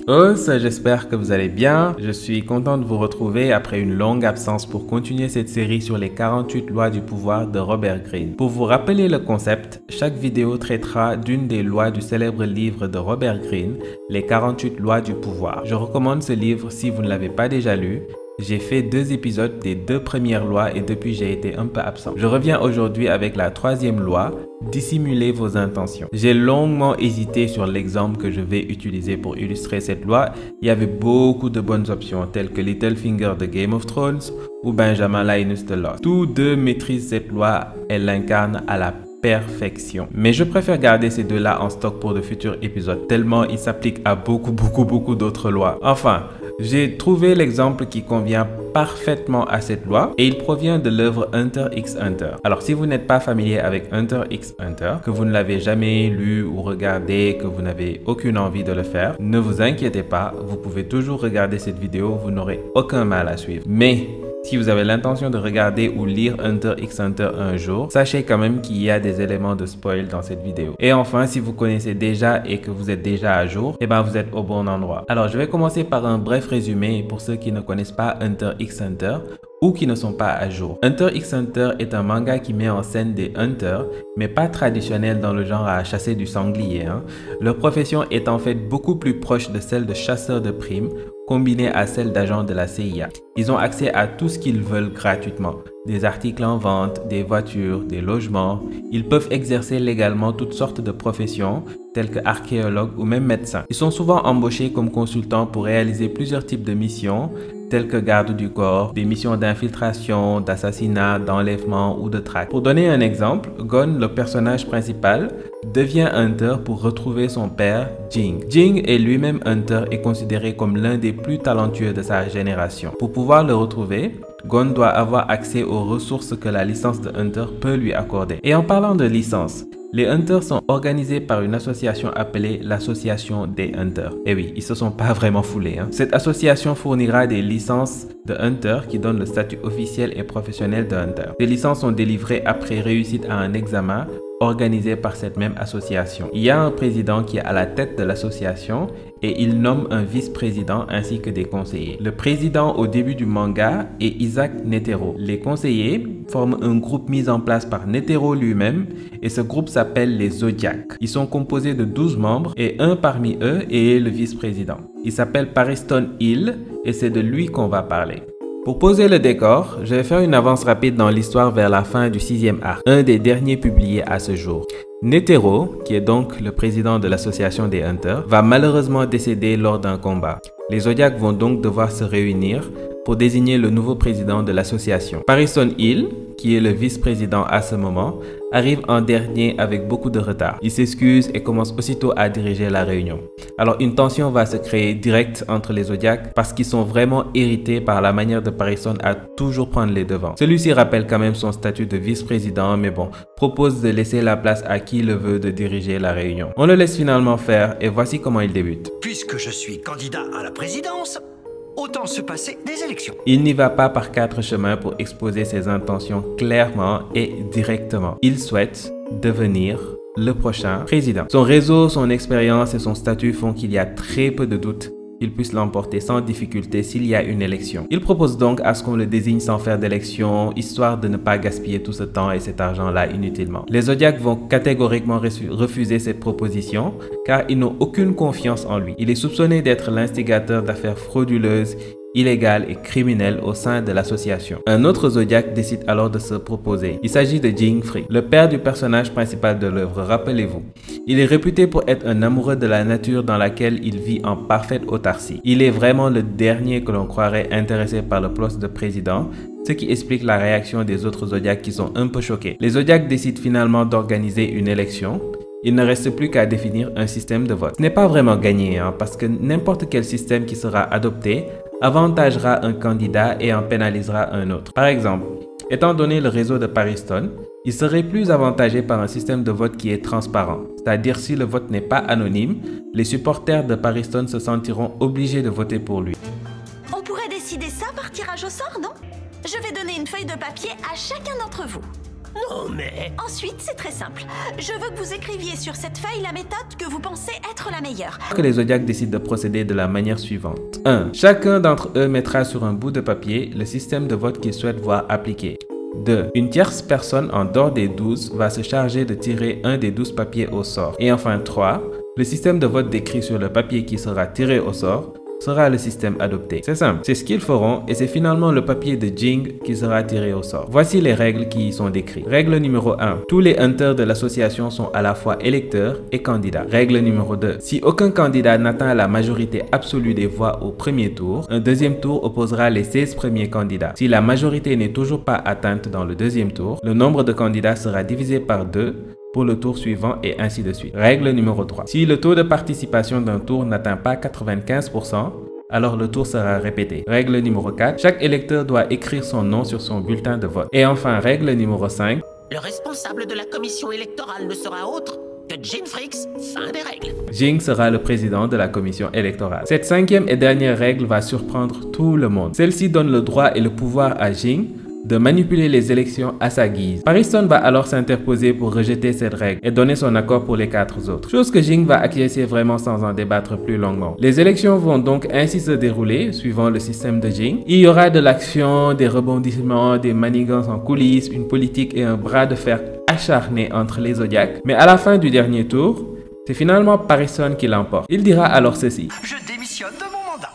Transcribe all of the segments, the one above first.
J'espère que vous allez bien. Je suis content de vous retrouver après une longue absence pour continuer cette série sur les 48 lois du pouvoir de Robert Greene. Pour vous rappeler le concept, chaque vidéo traitera d'une des lois du célèbre livre de Robert Greene, Les 48 lois du pouvoir. Je recommande ce livre si vous ne l'avez pas déjà lu. J'ai fait 2 épisodes des 2 premières lois et depuis j'ai été un peu absent. Je reviens aujourd'hui avec la 3e loi, dissimuler vos intentions. J'ai longuement hésité sur l'exemple que je vais utiliser pour illustrer cette loi. Il y avait beaucoup de bonnes options telles que Littlefinger de Game of Thrones ou Benjamin Linus de Lost. Tous deux maîtrisent cette loi et l'incarnent à la perfection. Mais je préfère garder ces deux-là en stock pour de futurs épisodes tellement ils s'appliquent à beaucoup d'autres lois. Enfin, j'ai trouvé l'exemple qui convient parfaitement à cette loi et il provient de l'œuvre Hunter x Hunter. Alors si vous n'êtes pas familier avec Hunter x Hunter, que vous ne l'avez jamais lu ou regardé, que vous n'avez aucune envie de le faire, ne vous inquiétez pas, vous pouvez toujours regarder cette vidéo, vous n'aurez aucun mal à suivre. Mais si vous avez l'intention de regarder ou lire Hunter x Hunter un jour, sachez quand même qu'il y a des éléments de spoil dans cette vidéo. Et enfin, si vous connaissez déjà et que vous êtes déjà à jour, eh ben vous êtes au bon endroit. Alors, je vais commencer par un bref résumé pour ceux qui ne connaissent pas Hunter x Hunter ou qui ne sont pas à jour. Hunter x Hunter est un manga qui met en scène des hunters, mais pas traditionnels dans le genre à chasser du sanglier. Leur profession est en fait beaucoup plus proche de celle de chasseurs de primes, combinée à celle d'agents de la CIA. Ils ont accès à tout ce qu'ils veulent gratuitement. Des articles en vente, des voitures, des logements. Ils peuvent exercer légalement toutes sortes de professions, telles que archéologues ou même médecins. Ils sont souvent embauchés comme consultants pour réaliser plusieurs types de missions, telles que garde du corps, des missions d'infiltration, d'assassinat, d'enlèvement ou de traque. Pour donner un exemple, Gon, le personnage principal, devient Hunter pour retrouver son père, Jing. Jing est lui-même Hunter et considéré comme l'un des plus talentueux de sa génération. Pour pouvoir le retrouver, Gon doit avoir accès aux ressources que la licence de Hunter peut lui accorder. Et en parlant de licence, les Hunters sont organisés par une association appelée l'Association des Hunters. Et oui, ils se sont pas vraiment foulés. Cette association fournira des licences de Hunter qui donnent le statut officiel et professionnel de Hunter. Ces licences sont délivrées après réussite à un examen organisé par cette même association. Il y a un président qui est à la tête de l'association et il nomme un vice-président ainsi que des conseillers. Le président au début du manga est Isaac Netero. Les conseillers forment un groupe mis en place par Netero lui-même et ce groupe s'appelle les Zodiacs. Ils sont composés de 12 membres et un parmi eux est le vice-président. Il s'appelle Pariston Hill et c'est de lui qu'on va parler. Pour poser le décor, je vais faire une avance rapide dans l'histoire vers la fin du 6e arc, un des derniers publiés à ce jour. Netero, qui est donc le président de l'association des Hunters, va malheureusement décéder lors d'un combat. Les Zodiacs vont donc devoir se réunir pour désigner le nouveau président de l'association. Pariston Hill, qui est le vice-président à ce moment, arrive en dernier avec beaucoup de retard. Il s'excuse et commence aussitôt à diriger la réunion. Alors une tension va se créer directe entre les Zodiacs parce qu'ils sont vraiment irrités par la manière de Pariston à toujours prendre les devants. Celui-ci rappelle quand même son statut de vice-président, mais bon, propose de laisser la place à qui le veut de diriger la réunion. On le laisse finalement faire et voici comment il débute. Puisque je suis candidat à la présidence, autant se passer des élections. Il n'y va pas par 4 chemins pour exposer ses intentions clairement et directement. Il souhaite devenir le prochain président. Son réseau, son expérience et son statut font qu'il y a très peu de doutes qu'il puisse l'emporter sans difficulté s'il y a une élection. Il propose donc à ce qu'on le désigne sans faire d'élection, histoire de ne pas gaspiller tout ce temps et cet argent-là inutilement. Les Zodiacs vont catégoriquement refuser cette proposition car ils n'ont aucune confiance en lui. Il est soupçonné d'être l'instigateur d'affaires frauduleuses, illégales et criminelles au sein de l'association. Un autre Zodiac décide alors de se proposer. Il s'agit de Jing Free, le père du personnage principal de l'œuvre, rappelez-vous. Il est réputé pour être un amoureux de la nature dans laquelle il vit en parfaite autarcie. Il est vraiment le dernier que l'on croirait intéressé par le poste de président, ce qui explique la réaction des autres Zodiacs qui sont un peu choqués. Les Zodiacs décident finalement d'organiser une élection. Il ne reste plus qu'à définir un système de vote. Ce n'est pas vraiment gagné parce que n'importe quel système qui sera adopté avantagera un candidat et en pénalisera un autre. Par exemple, étant donné le réseau de Pariston, il serait plus avantagé par un système de vote qui est transparent. C'est-à-dire si le vote n'est pas anonyme, les supporters de Pariston se sentiront obligés de voter pour lui. On pourrait décider ça par tirage au sort, non? Je vais donner une feuille de papier à chacun d'entre vous. Non mais... Ensuite, c'est très simple. Je veux que vous écriviez sur cette feuille la méthode que vous pensez être la meilleure. Que les Zodiacs décident de procéder de la manière suivante. 1. Chacun d'entre eux mettra sur un bout de papier le système de vote qu'il souhaite voir appliqué. 2. Une tierce personne en dehors des 12 va se charger de tirer un des 12 papiers au sort. Et enfin 3. Le système de vote décrit sur le papier qui sera tiré au sort sera le système adopté. C'est simple, c'est ce qu'ils feront et c'est finalement le papier de Jing qui sera tiré au sort. Voici les règles qui y sont décrites. Règle numéro 1. Tous les hunters de l'association sont à la fois électeurs et candidats. Règle numéro 2. Si aucun candidat n'atteint la majorité absolue des voix au premier tour, un deuxième tour opposera les 16 premiers candidats. Si la majorité n'est toujours pas atteinte dans le deuxième tour, le nombre de candidats sera divisé par 2 pour le tour suivant et ainsi de suite. Règle numéro 3. Si le taux de participation d'un tour n'atteint pas 95%, alors le tour sera répété. Règle numéro 4. Chaque électeur doit écrire son nom sur son bulletin de vote. Et enfin, règle numéro 5. Le responsable de la commission électorale ne sera autre que Jing Fricks. Fin des règles. Jing sera le président de la commission électorale. Cette cinquième et dernière règle va surprendre tout le monde. Celle-ci donne le droit et le pouvoir à Jing de manipuler les élections à sa guise. Pariston va alors s'interposer pour rejeter cette règle et donner son accord pour les 4 autres. Chose que Jing va acquiescer vraiment sans en débattre plus longuement. Les élections vont donc ainsi se dérouler suivant le système de Jing. Il y aura de l'action, des rebondissements, des manigances en coulisses, une politique et un bras de fer acharné entre les Zodiacs. Mais à la fin du dernier tour, c'est finalement Pariston qui l'emporte. Il dira alors ceci. Je démissionne de mon mandat.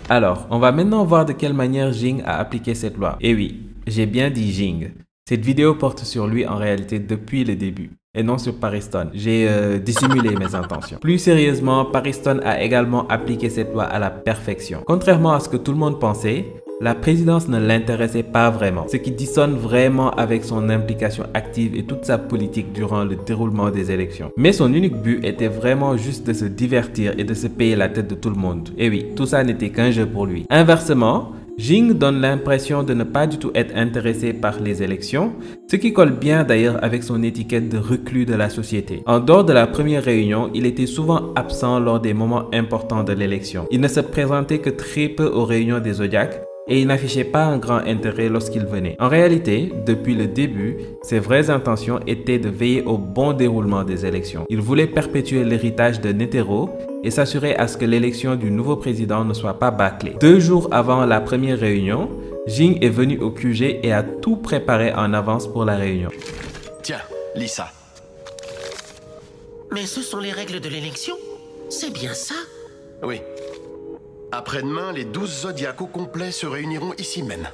Alors, on va maintenant voir de quelle manière Jing a appliqué cette loi. Et oui, j'ai bien dit Jing. Cette vidéo porte sur lui en réalité depuis le début, et non sur Pariston. J'ai dissimulé mes intentions. Plus sérieusement, Pariston a également appliqué cette loi à la perfection. Contrairement à ce que tout le monde pensait, la présidence ne l'intéressait pas vraiment, ce qui dissonne vraiment avec son implication active et toute sa politique durant le déroulement des élections. Mais son unique but était vraiment juste de se divertir et de se payer la tête de tout le monde. Et oui, tout ça n'était qu'un jeu pour lui. Inversement, Jing donne l'impression de ne pas du tout être intéressé par les élections, ce qui colle bien d'ailleurs avec son étiquette de reclus de la société. En dehors de la première réunion, il était souvent absent lors des moments importants de l'élection. Il ne se présentait que très peu aux réunions des Zodiacs, et il n'affichait pas un grand intérêt lorsqu'il venait. En réalité, depuis le début, ses vraies intentions étaient de veiller au bon déroulement des élections. Il voulait perpétuer l'héritage de Netero et s'assurer à ce que l'élection du nouveau président ne soit pas bâclée. 2 jours avant la première réunion, Jing est venu au QG et a tout préparé en avance pour la réunion. Tiens, lis ça. Mais ce sont les règles de l'élection? C'est bien ça? Oui. Après-demain, les 12 Zodiacs au complet se réuniront ici même.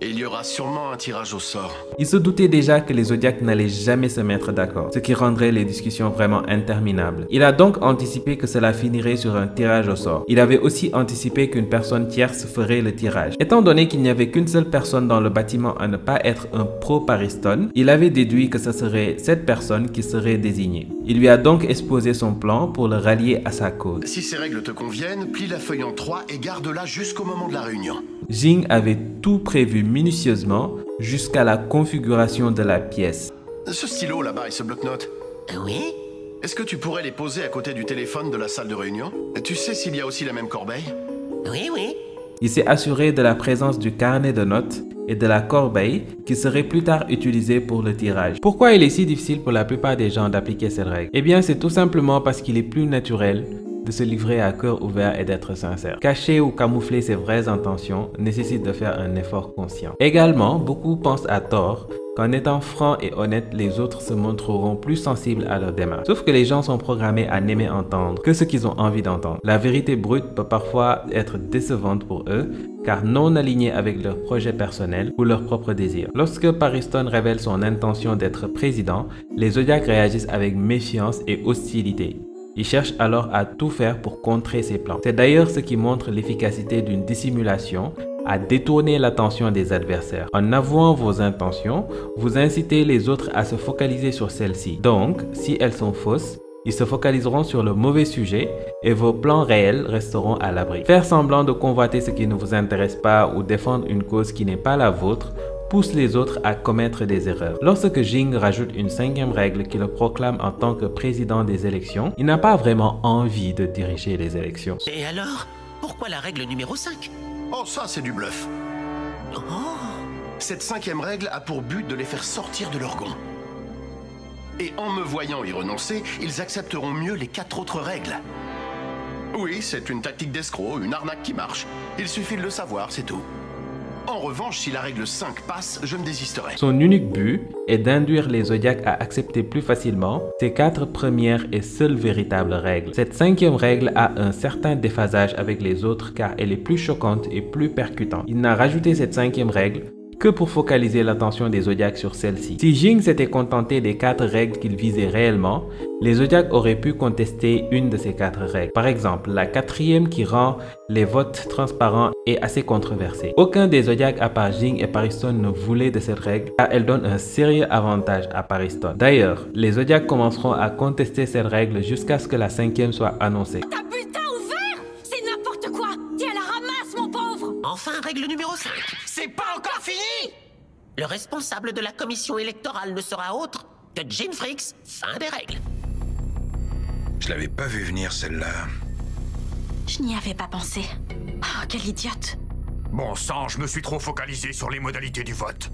Et il y aura sûrement un tirage au sort. Il se doutait déjà que les Zodiacs n'allaient jamais se mettre d'accord, ce qui rendrait les discussions vraiment interminables. Il a donc anticipé que cela finirait sur un tirage au sort. Il avait aussi anticipé qu'une personne tierce ferait le tirage. Étant donné qu'il n'y avait qu'une seule personne dans le bâtiment à ne pas être un pro-Pariston, il avait déduit que ce serait cette personne qui serait désignée. Il lui a donc exposé son plan pour le rallier à sa cause. Si ces règles te conviennent, plie la feuille en 3 et garde-la jusqu'au moment de la réunion. Jing avait tout prévu minutieusement jusqu'à la configuration de la pièce. Ce stylo là-bas et ce bloc-notes, Oui? est-ce que tu pourrais les poser à côté du téléphone de la salle de réunion? Tu sais s'il y a aussi la même corbeille? Oui, oui. Il s'est assuré de la présence du carnet de notes et de la corbeille qui serait plus tard utilisée pour le tirage. Pourquoi il est si difficile pour la plupart des gens d'appliquer cette règle? Eh bien, c'est tout simplement parce qu'il est plus naturel de se livrer à cœur ouvert et d'être sincère. Cacher ou camoufler ses vraies intentions nécessite de faire un effort conscient. Également, beaucoup pensent à tort qu'en étant franc et honnête, les autres se montreront plus sensibles à leur démarche. Sauf que les gens sont programmés à n'aimer entendre que ce qu'ils ont envie d'entendre. La vérité brute peut parfois être décevante pour eux, car non alignée avec leurs projets personnels ou leurs propres désirs. Lorsque Pariston révèle son intention d'être président, les Zodiacs réagissent avec méfiance et hostilité. Ils cherchent alors à tout faire pour contrer ses plans. C'est d'ailleurs ce qui montre l'efficacité d'une dissimulation à détourner l'attention des adversaires. En avouant vos intentions, vous incitez les autres à se focaliser sur celles-ci. Donc, si elles sont fausses, ils se focaliseront sur le mauvais sujet et vos plans réels resteront à l'abri. Faire semblant de convoiter ce qui ne vous intéresse pas ou défendre une cause qui n'est pas la vôtre pousse les autres à commettre des erreurs. Lorsque Jing rajoute une 5e règle qui le proclame en tant que président des élections, il n'a pas vraiment envie de diriger les élections. Et alors? Pourquoi la règle numéro 5? Oh, ça c'est du bluff. Oh! Cette 5e règle a pour but de les faire sortir de leur gond. Et en me voyant y renoncer, ils accepteront mieux les 4 autres règles. Oui, c'est une tactique d'escroc, une arnaque qui marche. Il suffit de le savoir, c'est tout. En revanche, si la règle 5 passe, je me désisterai. Son unique but est d'induire les Zodiacs à accepter plus facilement ces 4 premières et seules véritables règles. Cette 5e règle a un certain déphasage avec les autres car elle est plus choquante et plus percutante. Il n'a rajouté cette 5e règle que pour focaliser l'attention des Zodiacs sur celle-ci. Si Jing s'était contenté des 4 règles qu'il visait réellement, les Zodiacs auraient pu contester une de ces 4 règles. Par exemple, la 4e qui rend les votes transparents est assez controversée. Aucun des Zodiacs à part Jing et Pariston ne voulait de cette règle car elle donne un sérieux avantage à Pariston. D'ailleurs, les Zodiacs commenceront à contester cette règle jusqu'à ce que la 5e soit annoncée. Ta putain ouvert! C'est n'importe quoi! T'es à la ramasse, mon pauvre! Enfin, règle numéro 5. C'est pas encore fini! Le responsable de la commission électorale ne sera autre que Jean Fricks. Fin des règles. Je l'avais pas vu venir celle-là. Je n'y avais pas pensé. Oh, quelle idiote! Bon sang, je me suis trop focalisé sur les modalités du vote.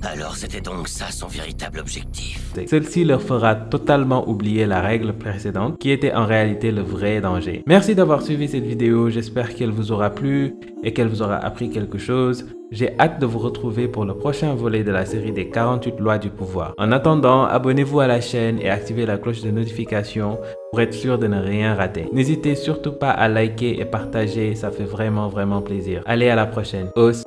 Alors c'était donc ça son véritable objectif. Celle-ci leur fera totalement oublier la règle précédente qui était en réalité le vrai danger. Merci d'avoir suivi cette vidéo, j'espère qu'elle vous aura plu et qu'elle vous aura appris quelque chose. J'ai hâte de vous retrouver pour le prochain volet de la série des 48 lois du pouvoir. En attendant, abonnez-vous à la chaîne et activez la cloche de notification pour être sûr de ne rien rater. N'hésitez surtout pas à liker et partager, ça fait vraiment plaisir. Allez, à la prochaine. Os.